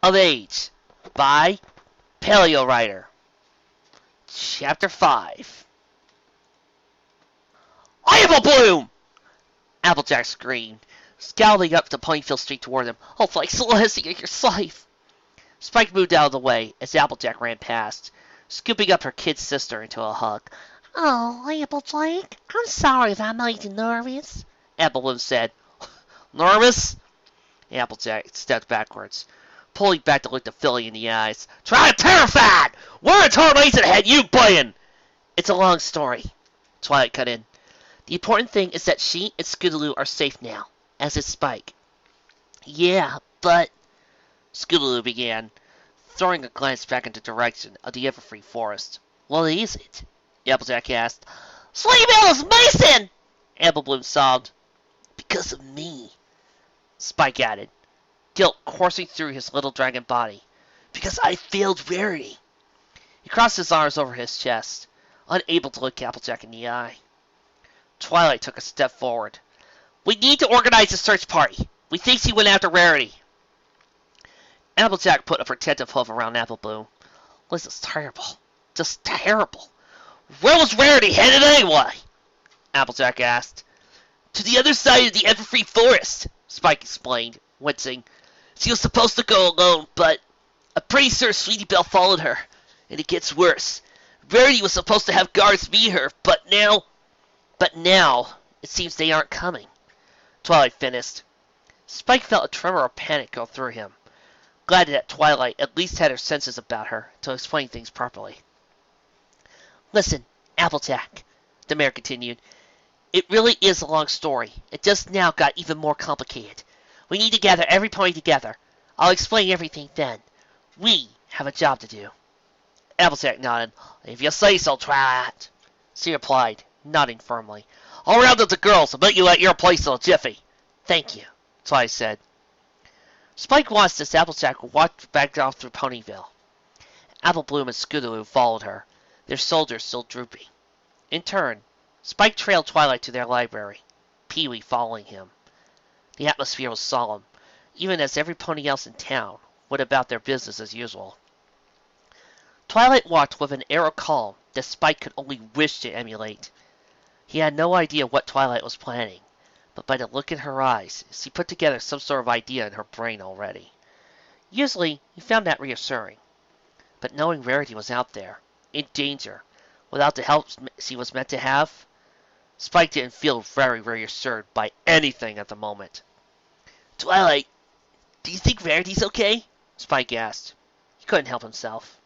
of age by Paleowriter. Chapter 5. I am a bloom! Applejack screamed, scowling up the Ponyfield Street toward them. Oh, like Celestia, your slave! Spike moved out of the way as Applejack ran past, scooping up her kid sister into a hug. Oh, Applejack, I'm sorry if I made you nervous, Appleblossom said. Nervous? Applejack stepped backwards, pulling back to look the filly in the eyes. Try terrified! Where in tarnation had you been? It's a long story, Twilight cut in. The important thing is that she and Scootaloo are safe now, as is Spike. Yeah, but... Scootaloo began, throwing a glance back in the direction of the Everfree Forest. What is it? Applejack asked. Sleeveless Mason! Applebloom sobbed. Because of me, Spike added, guilt coursing through his little dragon body. Because I failed Rarity. He crossed his arms over his chest, unable to look Applejack in the eye. Twilight took a step forward. We need to organize a search party. We think she went after Rarity. Applejack put a protective hoof around Applebloom. This is terrible. Just terrible. Where was Rarity headed anyway? Applejack asked. To the other side of the Everfree Forest, Spike explained, wincing. She was supposed to go alone, but I'm pretty sure Sweetie Belle followed her, and it gets worse. Rarity was supposed to have guards meet her, but now, it seems they aren't coming. Twilight finished. Spike felt a tremor of panic go through him, glad that Twilight at least had her senses about her to explain things properly. Listen, Applejack, the mayor continued. It really is a long story. It just now got even more complicated. We need to gather every pony together. I'll explain everything then. We have a job to do. Applejack nodded. If you say so, Twilight, she replied, nodding firmly. I'll round up the girls and meet you at your place in a jiffy. Thank you, Twilight said. Spike watched as Applejack walked back off through Ponyville. Applebloom and Scootaloo followed her, their shoulders still drooping. In turn, Spike trailed Twilight to their library, Pee-wee following him. The atmosphere was solemn, even as every pony else in town went about their business as usual. Twilight walked with an air of calm that Spike could only wish to emulate. He had no idea what Twilight was planning, but by the look in her eyes, she put together some sort of idea in her brain already. Usually, he found that reassuring. But knowing Rarity was out there, in danger, without the help she was meant to have, Spike didn't feel very reassured by anything at the moment. Twilight, do you think Rarity's okay? Spike asked. He couldn't help himself.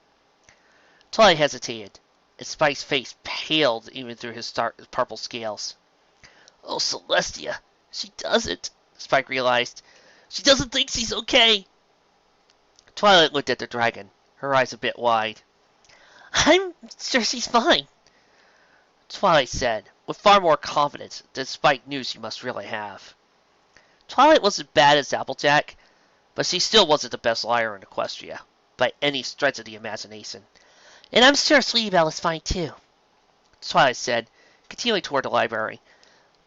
Twilight hesitated, and Spike's face paled even through his purple scales. Oh, Celestia, she doesn't, Spike realized. She doesn't think she's okay. Twilight looked at the dragon, her eyes a bit wide. I'm sure she's fine, Twilight said, with far more confidence than Spike knew she must really have. Twilight wasn't bad as Applejack, but she still wasn't the best liar in Equestria, by any stretch of the imagination. And I'm sure Sweetie Belle is fine too, Twilight said, continuing toward the library.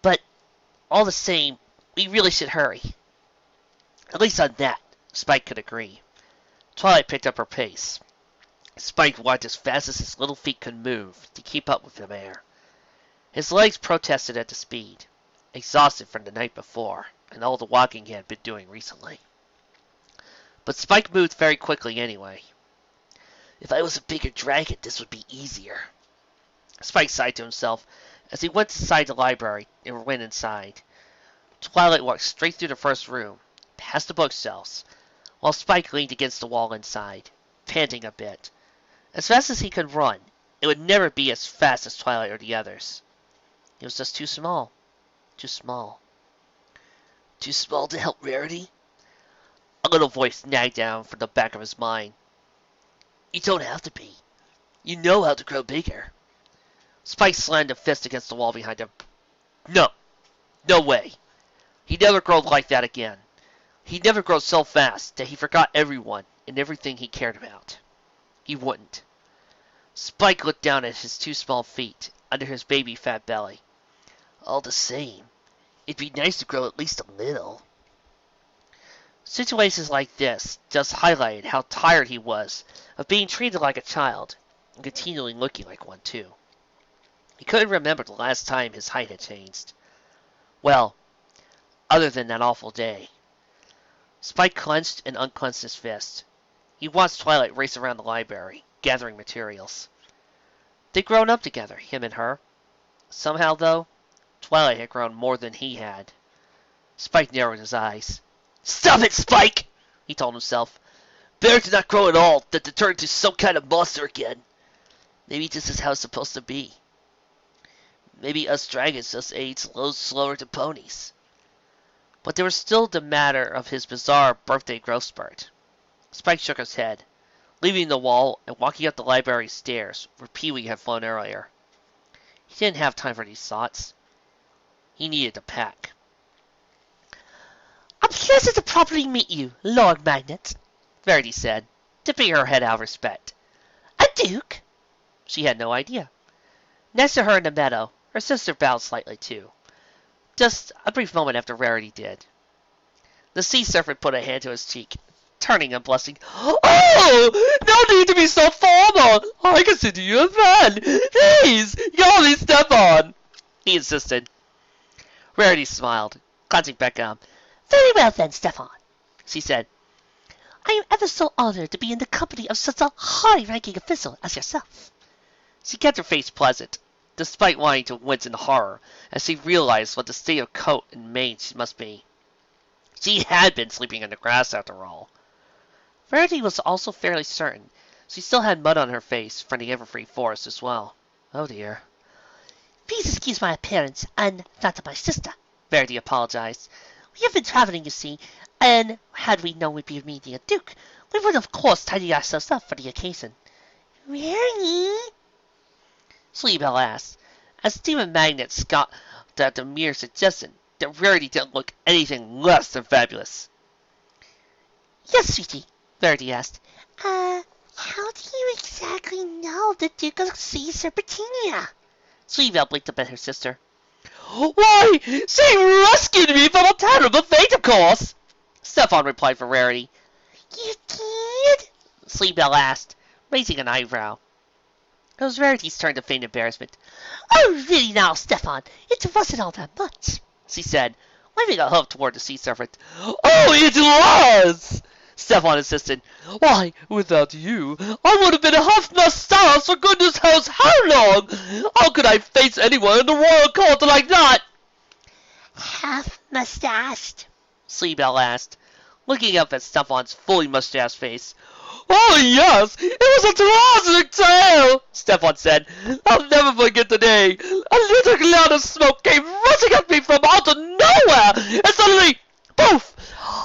But, all the same, we really should hurry. At least on that, Spike could agree. Twilight picked up her pace. Spike walked as fast as his little feet could move to keep up with the mare. His legs protested at the speed, exhausted from the night before and all the walking he had been doing recently. But Spike moved very quickly anyway. If I was a bigger dragon, this would be easier. Spike sighed to himself as he went inside the library and went inside. Twilight walked straight through the first room, past the bookshelves, while Spike leaned against the wall inside, panting a bit. As fast as he could run, it would never be as fast as Twilight or the others. He was just too small. Too small. Too small to help Rarity? A little voice nagged down from the back of his mind. You don't have to be. You know how to grow bigger. Spike slammed a fist against the wall behind him. No. No way. He'd never grow like that again. He'd never grow so fast that he forgot everyone and everything he cared about. He wouldn't. Spike looked down at his two small feet under his baby fat belly. All the same, it'd be nice to grow at least a little. Situations like this just highlighted how tired he was of being treated like a child, and continually looking like one too. He couldn't remember the last time his height had changed. Well, other than that awful day. Spike clenched and unclenched his fist. He watched Twilight race around the library, gathering materials. They'd grown up together, him and her. Somehow, though, Twilight had grown more than he had. Spike narrowed his eyes. "Stop it, Spike!" he told himself. "Better to not grow at all than to turn into some kind of monster again. Maybe this is how it's supposed to be. Maybe us dragons just age a little slower than ponies." But there was still the matter of his bizarre birthday growth spurt. Spike shook his head, leaving the wall and walking up the library stairs where Pee-wee had flown earlier. He didn't have time for these thoughts. He needed to pack. "I'm pleased to properly meet you, Lord Magnet," Rarity said, dipping her head out of respect. "A duke?" She had no idea. Next to her in the meadow, her sister bowed slightly too. Just a brief moment after Rarity did. The sea serpent put a hand to his cheek, turning and blushing. "Oh, no need to be so formal. I consider you a man. Please, call me Stefan," he insisted. Rarity smiled, glancing back at him. "Very well then, Stefan," she said. "I am ever so honored to be in the company of such a high-ranking official as yourself." She kept her face pleasant, despite wanting to wince in horror as she realized what the state of coat and mane she must be. She had been sleeping in the grass after all. Rarity was also fairly certain she still had mud on her face from the Everfree Forest as well. Oh dear. "Please excuse my appearance and that of my sister," Rarity apologized. "We have been traveling, you see, and had we known we'd be meeting a duke, we would of course tidy ourselves up for the occasion." "Rarity?" Belle asked, as Stephen Magnet scoffed at the mere suggestion that Rarity didn't look anything less than fabulous. "Yes, sweetie," Rarity asked. How do you exactly know the Duke of Sea Serpentina?" Belle blinked up at her sister. "Why, she rescued me from a terrible fate, of course," Stefan replied for Rarity. "You did?" Belle asked, raising an eyebrow. It was Rarity's turn to feign embarrassment. "Oh, really now, Stefan, it wasn't all that much," she said, waving a hoof toward the sea serpent. "Oh, it was!" Stefan insisted. "Why, without you, I would have been half-mustached for goodness knows how long! How could I face anyone in the royal court like that?" "Half-mustached?" Belle asked, looking up at Stefan's fully mustached face. "Oh, yes, it was a tragic tale," Stefan said. "I'll never forget the day. A little cloud of smoke came rushing at me from out of nowhere, and suddenly, poof,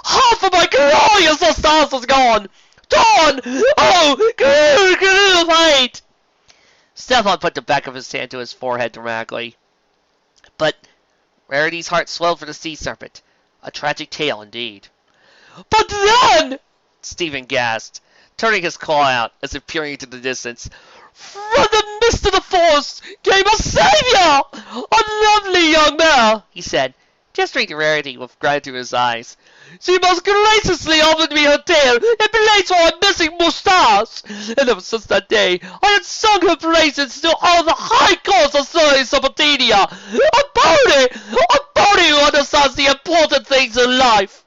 half of my glorious mustache was gone. Gone! Oh, good fight!" Stefan put the back of his hand to his forehead dramatically. But Rarity's heart swelled for the sea serpent. A tragic tale indeed. "But then," Stephen gasped, turning his claw out as if peering into the distance, "from the midst of the forest came a savior! A lovely young mare," he said, gesturing to Rarity with gratitude in his eyes. "She most graciously offered me her tail in place for a missing moustache, and ever since that day I had sung her praises to all the high courts of Serpentina. A pony who understands the important things in life."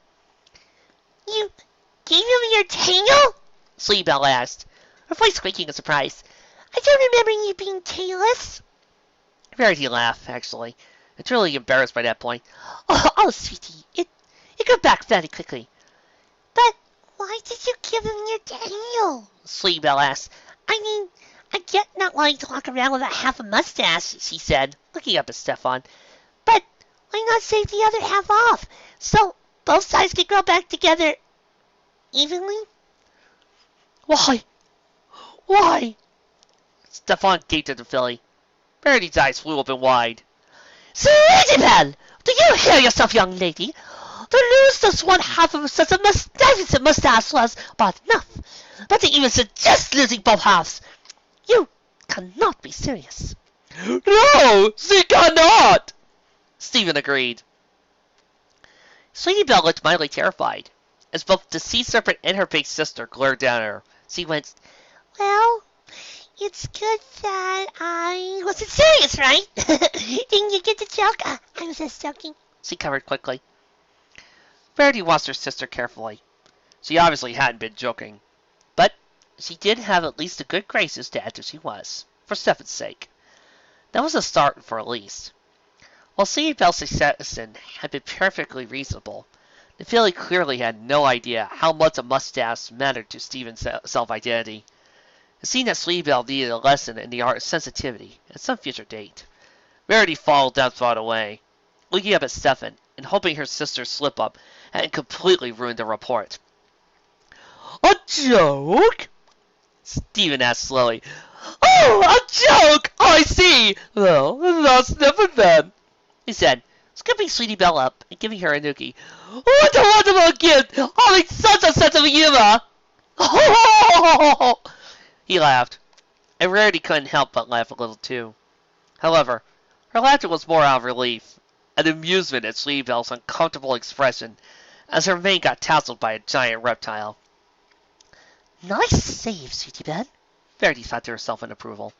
"You gave him your tail?" Belle asked, her voice quaking in surprise. "I don't remember you being tailless." Rarity laughed, actually, and truly embarrassed by that point. Oh, sweetie, it grew back very quickly." "But why did you give him your tail?" Belle asked. "I mean, I get not wanting to walk around with a half a mustache," she said, looking up at Stefan. "But why not shave the other half off, so both sides can grow back together evenly?" Why? Stefan gaped at the filly. Rarity's eyes flew open wide. "Sweetie Belle, do you hear yourself, young lady? To lose just one half of such a magnificent mustache was bad enough, but to even suggest losing both halves, you cannot be serious." "No, she cannot," Stephen agreed. Belle looked mildly terrified. As both the sea serpent and her big sister glared down at her, she went, "Well, it's good that I wasn't serious, right? Didn't you get the joke? I was just joking." She covered quickly. Rarity watched her sister carefully. She obviously hadn't been joking, but she did have at least the good graces to act as she was, for Stefan's sake. That was a start for at least. While seeing Belle's suggestion had been perfectly reasonable, the filly clearly had no idea how much a mustache mattered to Stephen's self-identity. It seemed that Belle needed a lesson in the art of sensitivity at some future date. Rarity followed that thought away, looking up at Stefan and hoping her sister's slip-up hadn't completely ruined the report. "A joke?" Stephen asked slowly. "Oh, a joke! I see! Well, that's different then," he said, scooping Sweetie Belle up and giving her a nookie. "What a wonderful gift! Having such a sense of humor!" He laughed, and Rarity couldn't help but laugh a little too. However, her laughter was more out of relief and amusement at Sweetie Belle's uncomfortable expression as her mane got tousled by a giant reptile. "Nice save, Sweetie Belle," Rarity thought to herself in approval.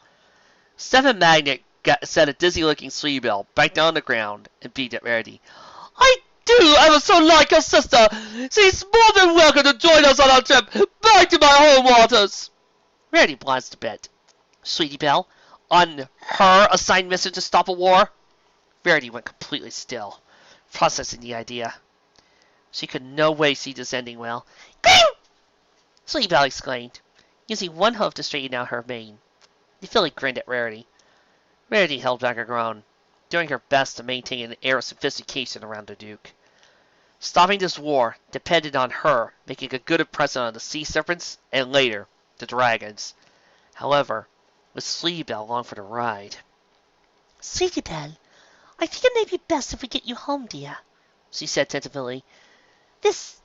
Stephen Magnet set a dizzy-looking Sweetie Belle back down on the ground and beat at Rarity. "I do ever so like your sister! She's more than welcome to join us on our trip back to my home waters!" Rarity blanched a bit. Sweetie Belle, on her assigned mission to stop a war? Rarity went completely still, processing the idea. She could no way see this ending well. "Green!" Sweetie Belle exclaimed, using one hoof to straighten out her mane. The filly grinned at Rarity. Rarity held back a groan, doing her best to maintain an air of sophistication around the Duke. Stopping this war depended on her making a good impression on the sea serpents and later, the dragons. However, with Sweetie Belle along for the ride. "Sweetie Belle, I think it may be best if we get you home, dear," she said tentatively. "This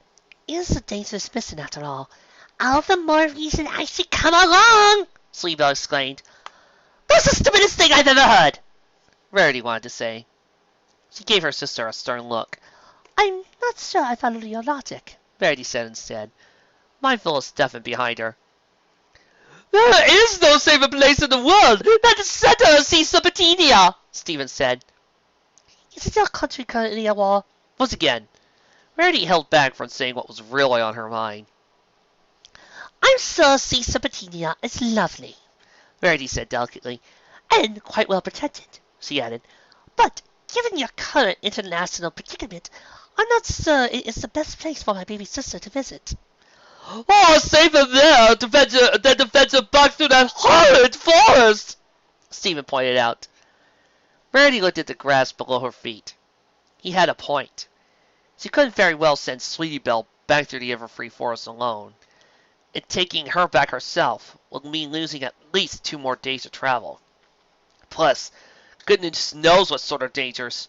is a dangerous mission after all." "All the more reason I should come along!" Sweetie Belle exclaimed. "That's the stupidest thing I've ever heard!" Rarity wanted to say. She gave her sister a stern look. "I'm not sure I follow your logic," Rarity said instead, mindful of Stefan behind her. "There is no safer place in the world than the center of Sea Serpentina," Stephen said. "Isn't your country currently at war?" Once again, Rarity held back from saying what was really on her mind. "I'm sure Sea Serpentina is lovely," Rarity said delicately, "and quite well protected," she added. "But given your current international predicament, I'm not sure it is the best place for my baby sister to visit." "Oh, safer there than to venture back through that horrid forest," Stephen pointed out. Rarity looked at the grass below her feet. He had a point. She couldn't very well send Sweetie Belle back through the Everfree Forest alone. And taking her back herself would mean losing at least 2 more days of travel. Plus, goodness knows what sort of dangers.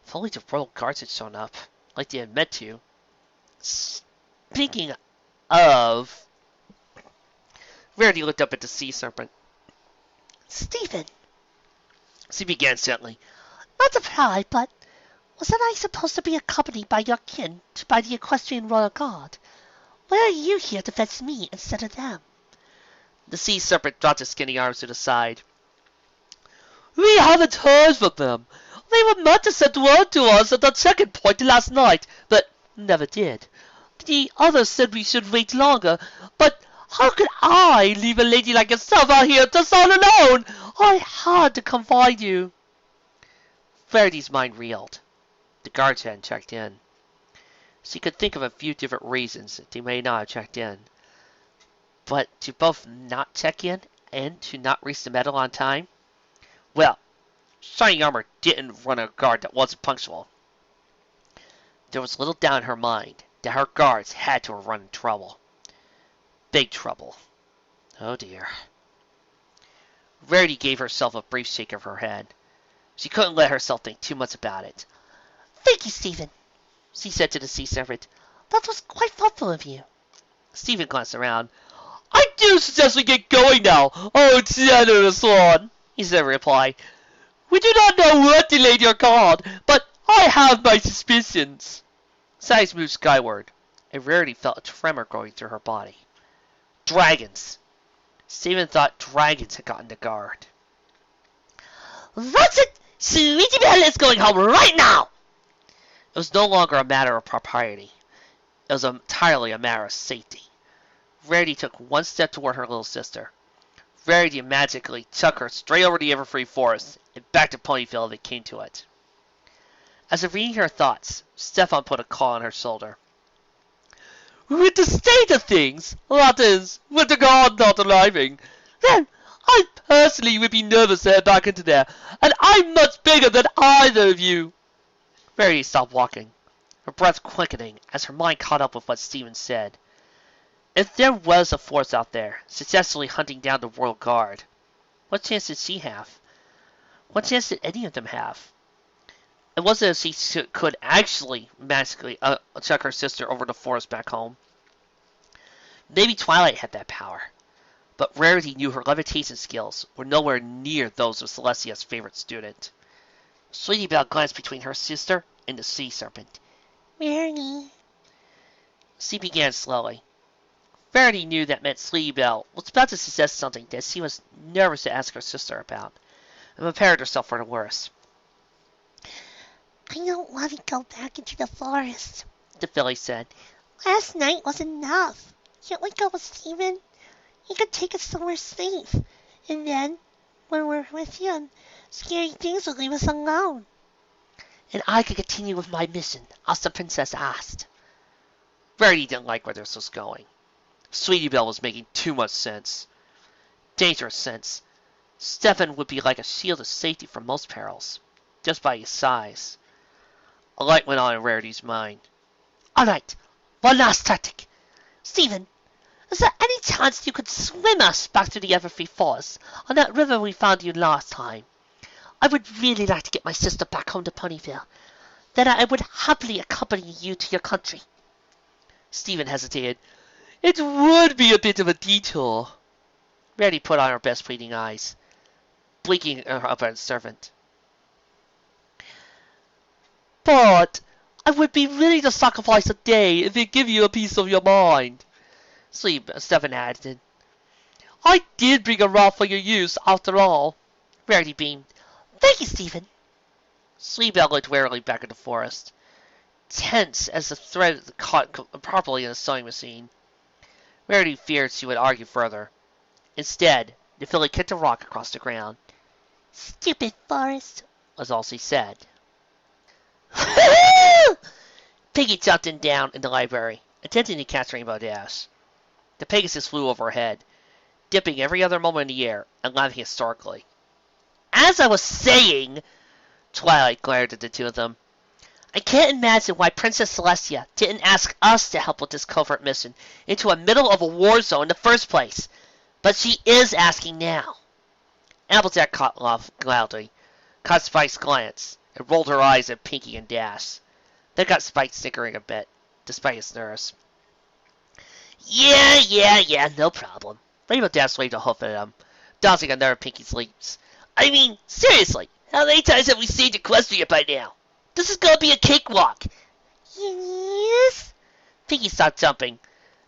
If only the royal guards had shown up, like they had meant to. Speaking of... Rarity looked up at the sea serpent. "Stephen," she began gently, "not to pry, but wasn't I supposed to be accompanied by your kin by the equestrian royal guard? Why are you here to fetch me instead of them?" The sea serpent dropped his skinny arms to the side. "We haven't heard from them. They were meant to send word to us at the check-in point last night, but never did. The others said we should wait longer, but how could I leave a lady like yourself out here just all alone? I had to come find you." Rarity's mind reeled. The guards hadn't checked in. She could think of a few different reasons that they may not have checked in. But to both not check in and to not reach the medal on time? Well, Shining Armor didn't run a guard that wasn't punctual. There was little doubt in her mind that her guards had to have run into trouble. Big trouble. Oh dear. Rarity gave herself a brief shake of her head. She couldn't let herself think too much about it. "Thank you, Stephen," she said to the sea serpent. "That was quite thoughtful of you." Stephen glanced around. "I do suggest we get going now, oh generous one," he said in reply. "We do not know what delayed your guard, but I have my suspicions." His eyes moved skyward, and Rarity felt a tremor going through her body. Dragons! Stephen thought dragons had gotten the guard. That's it! Sweetie Belle is going home right now! It was no longer a matter of propriety. It was entirely a matter of safety. Rarity took one step toward her little sister. Rarity magically took her straight over the Everfree Forest and back to Ponyville if it came to it. As if reading her thoughts, Stefan put a claw on her shoulder. With the state of things, that is, with the guard not arriving, then I personally would be nervous to head back into there, and I'm much bigger than either of you. Rarity stopped walking, her breath quickening as her mind caught up with what Stephen said. If there was a force out there, successfully hunting down the Royal Guard, what chance did she have? What chance did any of them have? It wasn't as if she could actually magically chuck her sister over the forest back home. Maybe Twilight had that power, but Rarity knew her levitation skills were nowhere near those of Celestia's favorite student. Sweetie Belle glanced between her sister and the sea serpent. Rarity. She began slowly. Rarity knew that meant Sweetie Belle was about to suggest something that she was nervous to ask her sister about, and prepared herself for the worst. I don't want to go back into the forest, The filly said. Last night was enough. Can't we go with Stephen? He could take us somewhere safe. And then, when we're with him, scary things will leave us alone. And I could continue with my mission, as the princess asked. Rarity didn't like where this was going. Sweetie Belle was making too much sense. Dangerous sense. Stefan would be like a shield of safety from most perils, just by his size. A light went on in Rarity's mind. All right, one last tactic. Stephen, is there any chance you could swim us back to the Everfree Forest on that river we found you last time? I would really like to get my sister back home to Ponyville. Then I would happily accompany you to your country. Stephen hesitated. It would be a bit of a detour. Rarity put on her best pleading eyes, blinking up at the servant. But I would be willing to sacrifice a day if it give you a piece of your mind. Stefan added. I did bring a rod for your use, after all. Rarity beamed. Thank you, Stephen. Sweetie Belle looked warily back at the forest, tense as the thread caught properly in the sewing machine. Rarity feared she would argue further. Instead, the filly kicked a rock across the ground. Stupid forest, was all she said. Piggy jumped down in the library, attempting to catch Rainbow Dash. The Pegasus flew over her head, dipping every other moment in the air and laughing hysterically. As I was saying, Twilight glared at the two of them, I can't imagine why Princess Celestia didn't ask us to help with this covert mission into the middle of a war zone in the first place. But she is asking now. Applejack caught loudly, caught Spike's glance, and rolled her eyes at Pinky and Dash. That got Spike snickering a bit, despite his nerves. Yeah, no problem. Rainbow Dash waved a hoof at him, dodging another Pinky's leaps. I mean, seriously, how many times have we seen Equestria by now? This is gonna be a cakewalk. Yes? Pinky stopped jumping.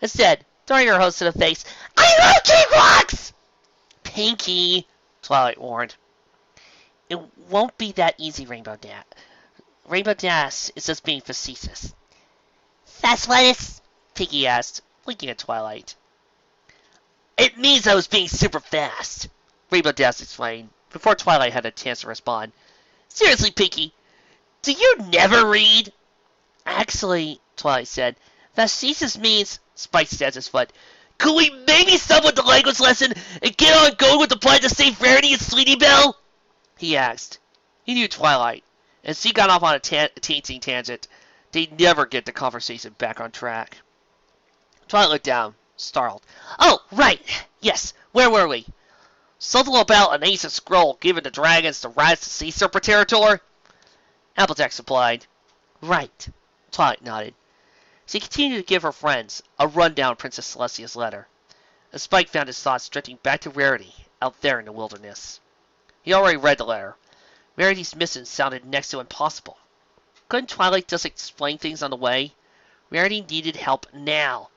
Instead, throwing her hose to the face. I love cakewalks! Pinky, Twilight warned. It won't be that easy, Rainbow Dash. Rainbow Dash is just being facetious. That's what it's... Pinky asked, blinking at Twilight. It means I was being super fast, Rainbow Dash explained, before Twilight had a chance to respond. Seriously, Pinky, do you never read? Actually, Twilight said, facetious means... Spike stabbed his foot. Could we maybe stop with the language lesson and get on going with the plan to save Rarity and Sweetie Belle? He asked. He knew Twilight, and she got off on a teaching tangent. They'd never get the conversation back on track. Twilight looked down, startled. Oh, right! Yes, where were we? Something about an ancient scroll given to dragons to rise to sea serpent territory? Applejack supplied. Right. Twilight nodded. She continued to give her friends a rundown of Princess Celestia's letter, and Spike found his thoughts drifting back to Rarity out there in the wilderness. He already read the letter. Rarity's mission sounded next to impossible. Couldn't Twilight just explain things on the way? Rarity needed help now.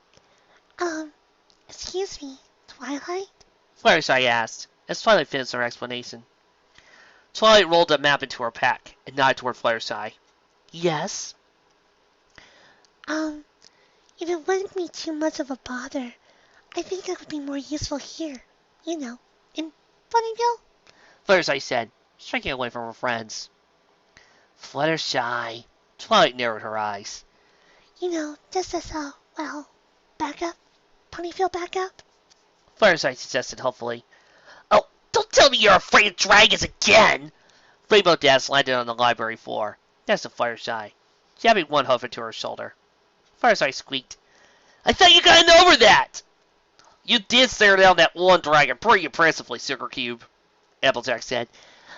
Excuse me, Twilight? Fluttershy asked, as Twilight finished her explanation. Twilight rolled a map into her pack and nodded toward Fluttershy. Yes? If it wouldn't be too much of a bother, I think I would be more useful here. You know, in Funnyville? Fluttershy said, shrinking away from her friends. Fluttershy. Twilight narrowed her eyes. You know, just as backup? Ponyville backup? Fluttershy suggested hopefully. Oh, don't tell me you're afraid of dragons again! Rainbow Dash landed on the library floor. Next to Fluttershy, jabbing one hoof into her shoulder. Fluttershy squeaked. I thought you gotten over that! You did stare down that one dragon pretty impressively, Sugar Cube, Applejack said.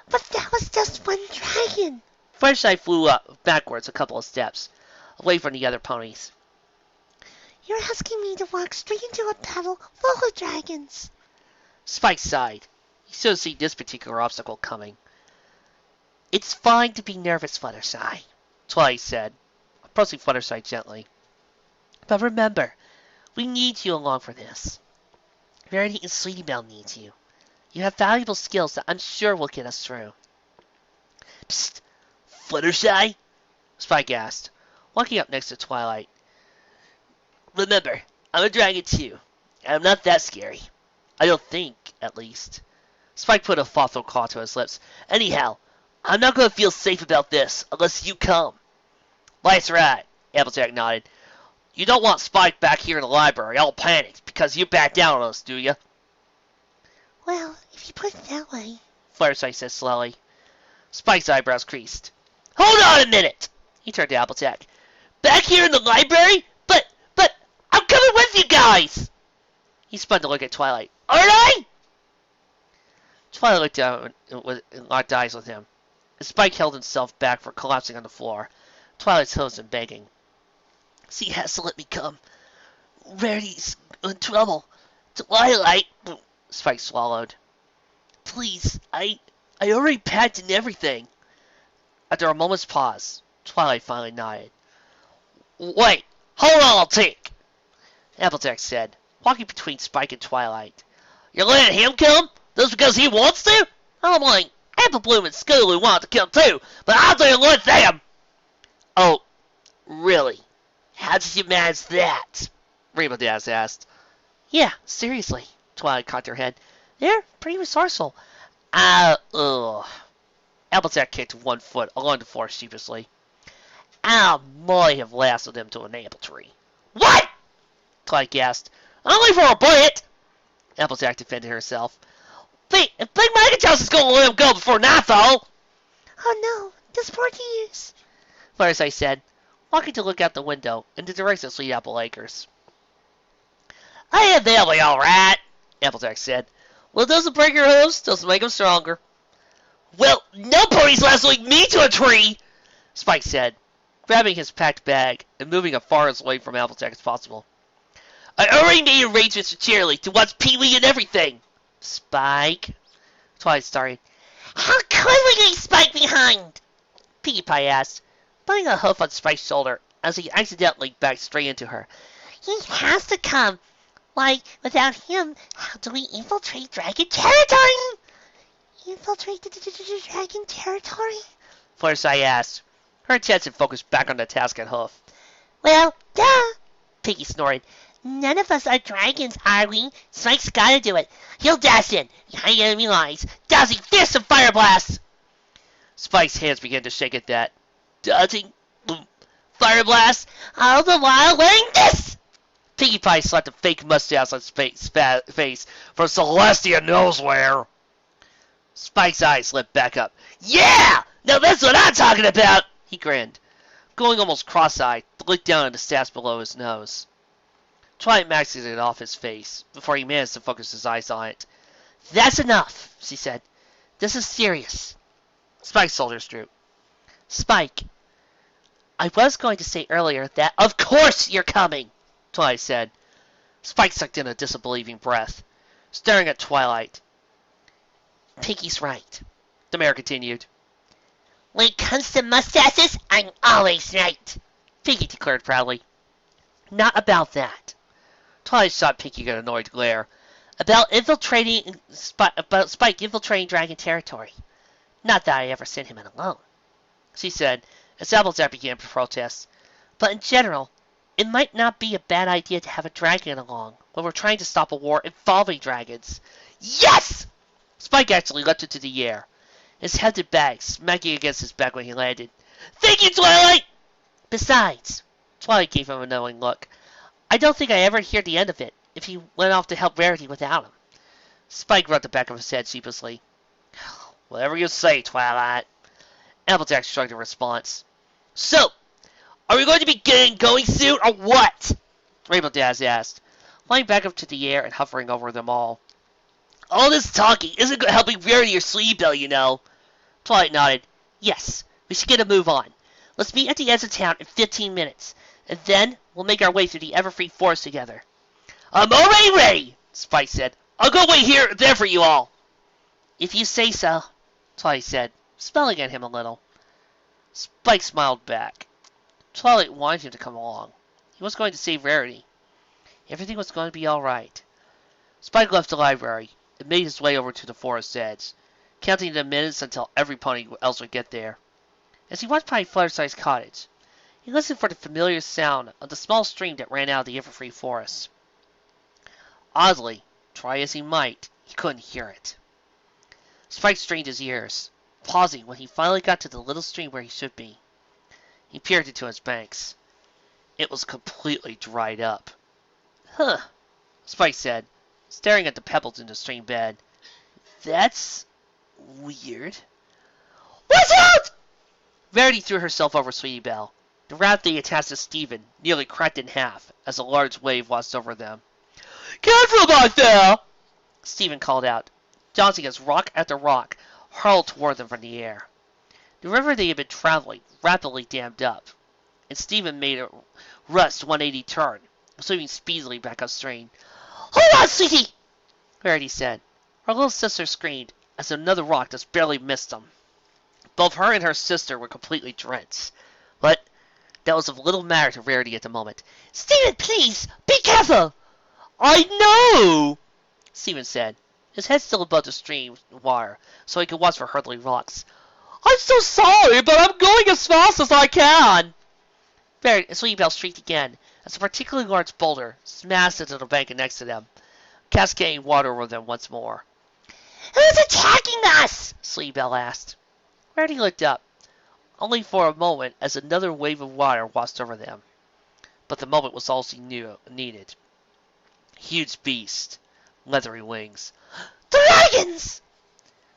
But that was just one dragon! Fluttershy flew up backwards a couple of steps, away from the other ponies. You're asking me to walk straight into a battle full of dragons. Spike sighed. He should have seen this particular obstacle coming. It's fine to be nervous, Fluttershy, Twilight said, approaching Fluttershy gently. But remember, we need you along for this. Rarity and Sweetie Belle need you. You have valuable skills that I'm sure will get us through. Psst! Fluttershy? Spike asked, walking up next to Twilight. Remember, I'm a dragon too, and I'm not that scary. I don't think, at least. Spike put a thoughtful claw to his lips. Anyhow, I'm not going to feel safe about this unless you come. That's right, Applejack nodded. You don't want Spike back here in the library all panicked because you backed down on us, do you? Well, if you put it that way, Fluttershy said slowly. Spike's eyebrows creased. Hold on a minute! He turned to Applejack. Back here in the library? But, I'm coming with you guys! He spun to look at Twilight. Aren't I? Twilight looked down and locked eyes with him. Spike held himself back from collapsing on the floor. Twilight's hosed and begging. She has to let me come. Rarity's in trouble. Twilight, Spike swallowed. Please, I already packed and everything. After a moment's pause, Twilight finally nodded. Wait, hold on, I'll take. Applejack said, walking between Spike and Twilight. You're letting him come? Just because he wants to? I'm like, Apple Bloom and Scootaloo want to come too, but I didn't let them. Oh, really? How did you manage that? Rainbow Dash asked. Yeah, seriously, Twilight cocked her head. They're pretty resourceful. Applejack kicked one foot along the floor sheepishly. I might have lasted them to an apple tree. What? Twilight gasped. Only for a bit. Applejack defended herself. Big Megatos is going to let him go before nightfall. Oh no, this poor geese. Fluttershy said, walking to look out the window in the direction of Sweet Apple Acres. They'll be all right, Applejack said. What doesn't break your hooves doesn't make them stronger. Well, no ponies last like me to a tree, Spike said, grabbing his packed bag and moving as far away from Applejack as possible. I already made arrangements for Cheerily to watch Pee-wee and everything. Spike, Twilight started. How could we leave Spike behind? Pinkie Pie asked, putting a hoof on Spike's shoulder as he accidentally backed straight into her. He has to come. Like, without him, how do we infiltrate dragon territory? Infiltrate the dragon territory? Fluttershy asked, her attention focused back on the task at hoof. Well, duh, Pinkie snorted. None of us are dragons, are we? Spike's gotta do it. He'll dash in, behind enemy lines, dousing fierce and fire blasts. Spike's hands began to shake at that. Dodging fire blasts, all the while wearing this! Pinkie Pie slapped a fake mustache on Spike's face from Celestia knows where. Spike's eyes lit back up. Yeah! Now that's what I'm talking about! He grinned, going almost cross-eyed to look down at the stats below his nose. Twilight maxed it off his face before he managed to focus his eyes on it. That's enough, she said. This is serious. Spike's shoulders drooped. Spike, I was going to say earlier that of course you're coming, Twilight said. Spike sucked in a disbelieving breath, staring at Twilight. Pinkie's right, the mayor continued. When it comes to mustaches, I'm always right, Pinkie declared proudly. Not about that. Twilight shot Pinky an annoyed glare. About Spike infiltrating dragon territory. Not that I ever sent him in alone, she said, as Applejack began to protest. but in general, it might not be a bad idea to have a dragon along when we're trying to stop a war involving dragons. Yes! Spike actually leapt into the air, his hefted bag smacking against his back when he landed. Thank you, Twilight! Besides, Twilight gave him a knowing look. I don't think I ever hear the end of it if he went off to help Rarity without him. Spike rubbed the back of his head sheepishly. Whatever you say, Twilight. Applejack shrugged in response. So, are we going to be getting going soon, or what? Rainbow Daz asked, flying back up to the air and hovering over them all. All this talking isn't helping Rarity or Belle, you know. Twilight nodded. Yes, we should get a move on. Let's meet at the edge of town in 15 minutes, and then we'll make our way through the Everfree Forest together. I'm already ready, Spike said. I'll go wait there for you all. If you say so, Twilight said, smiling at him a little. Spike smiled back. Twilight wanted him to come along. He was going to save Rarity. Everything was going to be all right. Spike left the library and made his way over to the forest's edge, counting the minutes until every pony else would get there. As he walked by Fluttershy's cottage, he listened for the familiar sound of the small stream that ran out of the Everfree Forest. Oddly, try as he might, he couldn't hear it. Spike strained his ears, pausing when he finally got to the little stream where he should be. He peered into its banks. It was completely dried up. Huh, Spike said, staring at the pebbles in the stream bed. That's weird. Watch out! Rarity threw herself over Sweetie Belle. The raft they attached to Stephen nearly cracked in half as a large wave washed over them. Careful back there! Stephen called out, dancing as rock after rock hurled toward them from the air. The river they had been traveling rapidly dammed up, and Stephen made a rushed 180 turn, swimming speedily back upstream. Hold on, sweetie! Rarity said. Her little sister screamed as another rock just barely missed them. Both her and her sister were completely drenched, but that was of little matter to Rarity at the moment. Stephen, please, be careful! I know, Stephen said, his head still above the stream water, so he could watch for hurtling rocks. I'm so sorry, but I'm going as fast as I can. Rarity and Sweetie Belle shrieked again, as a particularly large boulder smashed into the bank next to them, cascading water over them once more. Who's attacking us? Sweetie Belle asked. Rarity looked up, only for a moment as another wave of water washed over them. But the moment was all she needed. Huge beast, leathery wings. Dragons!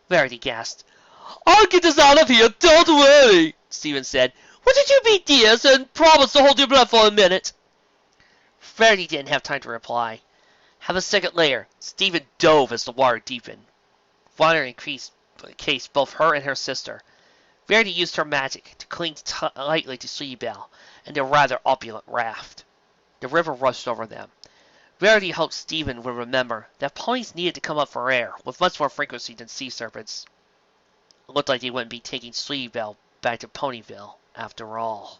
Rarity gasped. I'll get us out of here, don't worry, Stephen said. Why don't you be dears and promise to hold your breath for a minute? Rarity didn't have time to reply. Half a second later, Stephen dove as the water deepened. Water encased both her and her sister. Rarity used her magic to cling tightly to Sweetie Belle and their rather opulent raft. The river rushed over them. Rarity hoped Stephen would remember that ponies needed to come up for air with much more frequency than sea serpents. It looked like they wouldn't be taking Sweetie Belle back to Ponyville after all.